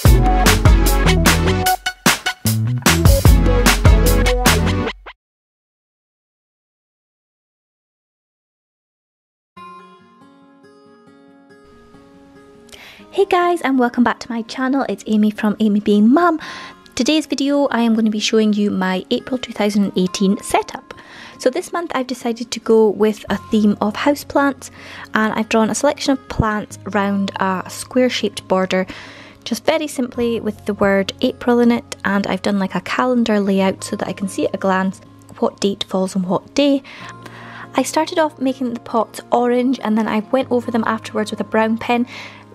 Hey guys, and welcome back to my channel. It's Amy from Amy Being Mum. Today's video I am going to be showing you my April 2018 setup. So this month I've decided to go with a theme of houseplants, and I've drawn a selection of plants around a square shaped border, just very simply with the word April in it, and I've done like a calendar layout so that I can see at a glance what date falls on what day. I started off making the pots orange and then I went over them afterwards with a brown pen.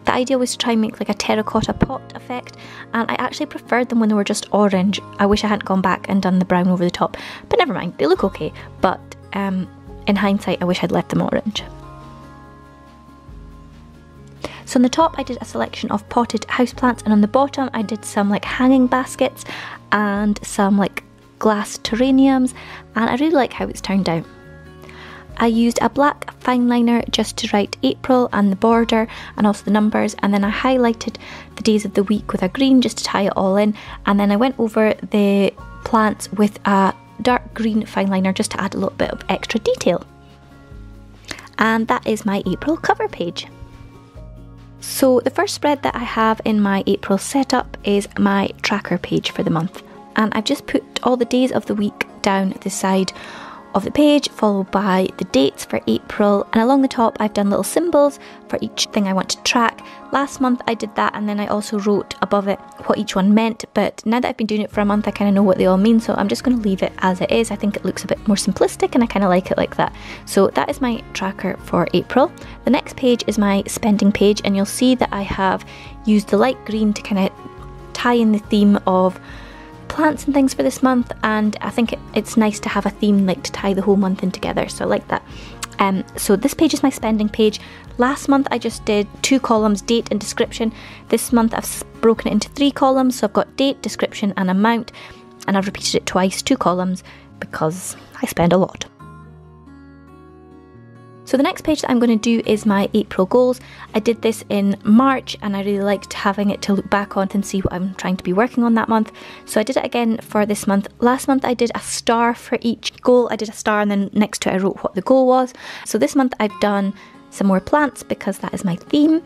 The idea was to try and make like a terracotta pot effect, and I actually preferred them when they were just orange. I wish I hadn't gone back and done the brown over the top, but never mind, they look okay. But in hindsight, I wish I'd left them orange. So on the top I did a selection of potted houseplants, and on the bottom I did some like hanging baskets and some like glass terrariums, and I really like how it's turned out. I used a black fine liner just to write April and the border and also the numbers, and then I highlighted the days of the week with a green just to tie it all in, and then I went over the plants with a dark green fine liner just to add a little bit of extra detail. And that is my April cover page. So the first spread that I have in my April setup is my tracker page for the month, and I've just put all the days of the week down the side of the page, followed by the dates for April, and along the top I've done little symbols for each thing I want to track. Last month I did that, and then I also wrote above it what each one meant, but now that I've been doing it for a month I kind of know what they all mean, so I'm just going to leave it as it is. I think it looks a bit more simplistic and I kind of like it like that. So that is my tracker for April. The next page is my spending page, and you'll see that I have used the light green to kind of tie in the theme of plants and things for this month, and I think it's nice to have a theme like to tie the whole month in together, so I like that. So this page is my spending page. Last month I just did 2 columns, date and description. This month I've broken it into 3 columns, so I've got date, description and amount, and I've repeated it twice, 2 columns, because I spend a lot. So the next page that I'm going to do is my April goals. I did this in March and I really liked having it to look back on and see what I'm trying to be working on that month. So I did it again for this month. Last month I did a star for each goal. I did a star and then next to it I wrote what the goal was. So this month I've done some more plants because that is my theme.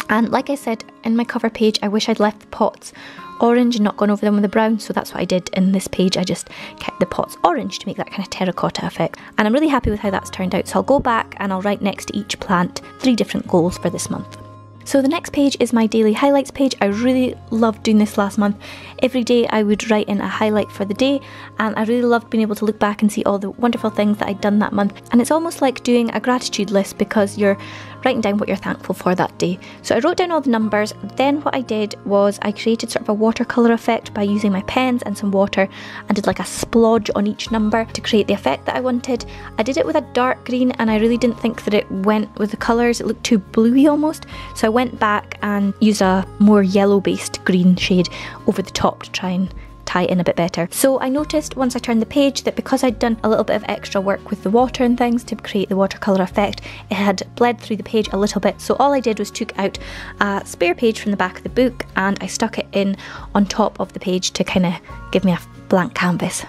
And like I said in my cover page, I wish I'd left the pots orange and not gone over them with the brown, so that's what I did in this page. I just kept the pots orange to make that kind of terracotta effect, and I'm really happy with how that's turned out. So I'll go back and I'll write next to each plant 3 different goals for this month. So the next page is my daily highlights page. I really loved doing this last month. Every day I would write in a highlight for the day, and I really loved being able to look back and see all the wonderful things that I'd done that month. And it's almost like doing a gratitude list because you're writing down what you're thankful for that day. So I wrote down all the numbers. Then what I did was I created sort of a watercolour effect by using my pens and some water, and did like a splodge on each number to create the effect that I wanted. I did it with a dark green, and I really didn't think that it went with the colours. It looked too bluey almost. So I went back and used a more yellow based green shade over the top to try and tie in a bit better. So I noticed once I turned the page that because I'd done a little bit of extra work with the water and things to create the watercolour effect, it had bled through the page a little bit. So all I did was took out a spare page from the back of the book and I stuck it in on top of the page to kind of give me a blank canvas.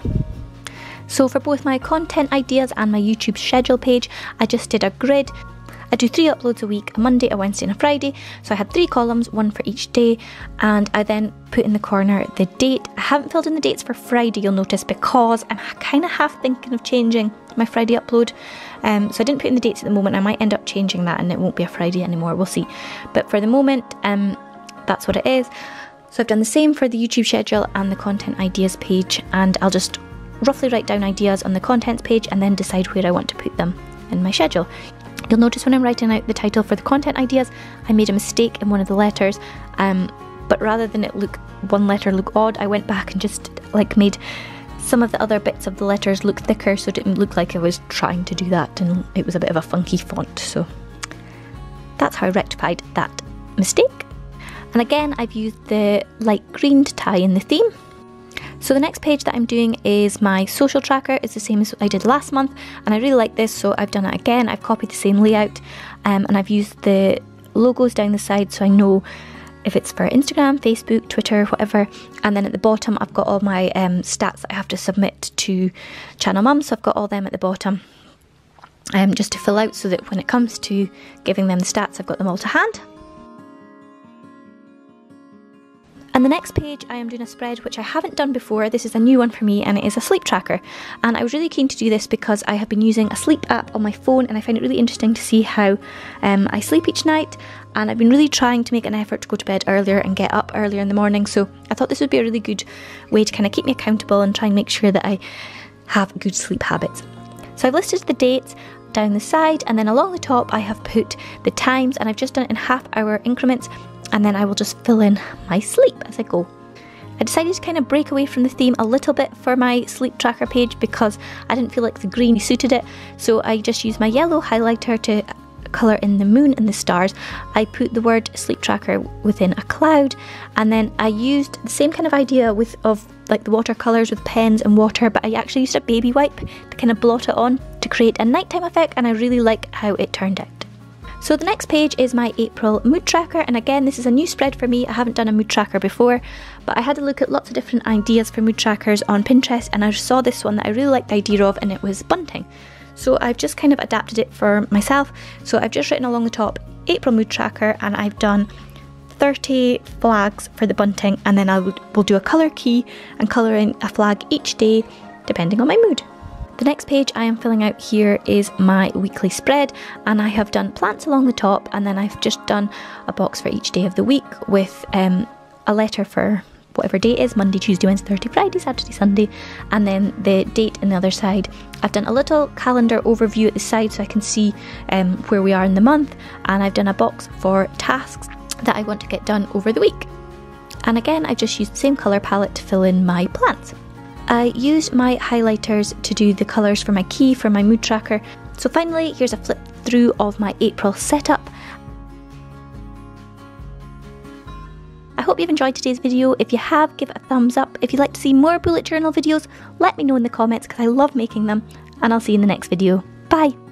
So for both my content ideas and my YouTube schedule page, I just did a grid. I do 3 uploads a week, a Monday, a Wednesday and a Friday, so I had 3 columns, 1 for each day, and I then put in the corner the date. I haven't filled in the dates for Friday, you'll notice, because I'm kind of half thinking of changing my Friday upload, so I didn't put in the dates at the moment. I might end up changing that and it won't be a Friday anymore, we'll see. But for the moment, that's what it is. So I've done the same for the YouTube schedule and the content ideas page, and I'll just roughly write down ideas on the contents page and then decide where I want to put them in my schedule. You'll notice when I'm writing out the title for the content ideas, I made a mistake in one of the letters, but rather than it look one letter look odd, I went back and just like made some of the other bits of the letters look thicker so it didn't look like I was trying to do that, and it was a bit of a funky font. So that's how I rectified that mistake. And again, I've used the light green to tie in the theme. So the next page that I'm doing is my social tracker. It's the same as I did last month, and I really like this, so I've done it again. I've copied the same layout, and I've used the logos down the side so I know if it's for Instagram, Facebook, Twitter, whatever. And then at the bottom I've got all my stats that I have to submit to Channel Mum, so I've got all them at the bottom just to fill out, so that when it comes to giving them the stats, I've got them all to hand. And the next page I am doing a spread which I haven't done before. This is a new one for me, and it is a sleep tracker. And I was really keen to do this because I have been using a sleep app on my phone, and I find it really interesting to see how I sleep each night. And I've been really trying to make an effort to go to bed earlier and get up earlier in the morning, so I thought this would be a really good way to kind of keep me accountable and try and make sure that I have good sleep habits. So I've listed the dates down the side, and then along the top I have put the times, and I've just done it in half-hour increments, and then I will just fill in my sleep as I go. I decided to kind of break away from the theme a little bit for my sleep tracker page because I didn't feel like the green suited it, so I just used my yellow highlighter to colour in the moon and the stars. I put the word sleep tracker within a cloud, and then I used the same kind of idea of like the watercolours with pens and water, but I actually used a baby wipe to kind of blot it on to create a nighttime effect, and I really like how it turned out. So the next page is my April mood tracker, and again this is a new spread for me. I haven't done a mood tracker before, but I had a look at lots of different ideas for mood trackers on Pinterest, and I saw this one that I really liked the idea of, and it was bunting. So I've just kind of adapted it for myself. So I've just written along the top April mood tracker, and I've done 30 flags for the bunting, and then will do a colour key and colour in a flag each day depending on my mood. The next page I am filling out here is my weekly spread, and I have done plants along the top, and then I've just done a box for each day of the week with a letter for whatever day it is: Monday, Tuesday, Wednesday, Thursday, Friday, Saturday, Sunday, and then the date on the other side. I've done a little calendar overview at the side so I can see where we are in the month, and I've done a box for tasks that I want to get done over the week. And again, I've just used the same colour palette to fill in my plants. I used my highlighters to do the colours for my key for my mood tracker. So finally, here's a flip through of my April setup. I hope you've enjoyed today's video. If you have, give it a thumbs up. If you'd like to see more bullet journal videos, let me know in the comments because I love making them, and I'll see you in the next video. Bye!